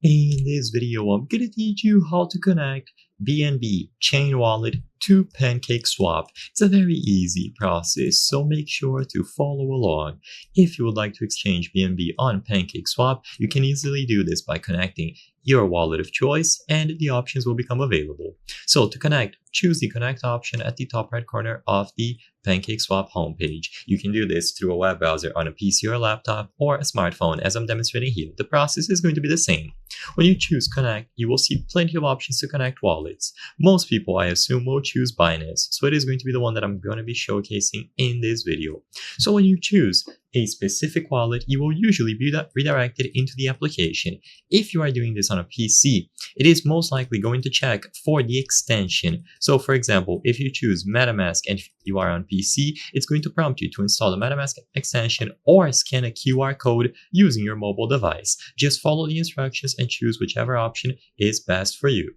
In this video, I'm gonna teach you how to connect BNB Chain Wallet to PancakeSwap. It's a very easy process, so make sure to follow along. If you would like to exchange BNB on PancakeSwap, you can easily do this by connecting your wallet of choice and the options will become available. So to connect, choose the connect option at the top right corner of the PancakeSwap homepage. You can do this through a web browser on a PC or laptop or a smartphone as I'm demonstrating here. The process is going to be the same. When you choose Connect, you will see plenty of options to connect wallets. Most people, I assume, will choose Binance, so it is going to be the one that I'm going to be showcasing in this video. So when you choose a specific wallet, you will usually be redirected into the application. If you are doing this on a PC, it is most likely going to check for the extension. So for example, if you choose MetaMask and you are on PC, it's going to prompt you to install the MetaMask extension or scan a QR code using your mobile device. Just follow the instructions and choose whichever option is best for you.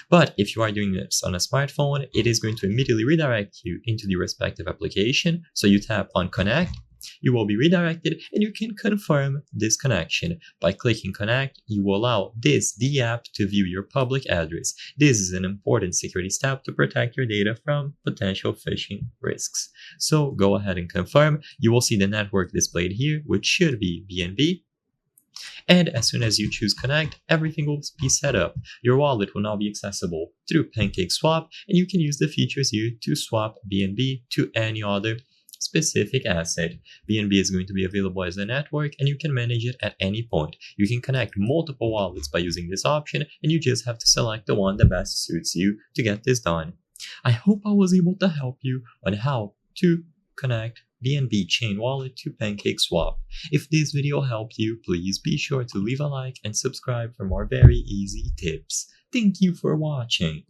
But if you are doing this on a smartphone, it is going to immediately redirect you into the respective application. So you tap on Connect, you will be redirected and you can confirm this connection. By clicking Connect, you will allow the app to view your public address. This is an important security step to protect your data from potential phishing risks. So go ahead and confirm. You will see the network displayed here, which should be BNB. And as soon as you choose Connect, everything will be set up. Your wallet will now be accessible through PancakeSwap, and you can use the features here to swap BNB to any other specific asset. BNB is going to be available as a network and you can manage it at any point. You can connect multiple wallets by using this option and you just have to select the one that best suits you to get this done. I hope I was able to help you on how to connect BNB Chain Wallet to PancakeSwap. If this video helped you, please be sure to leave a like and subscribe for more very easy tips. Thank you for watching.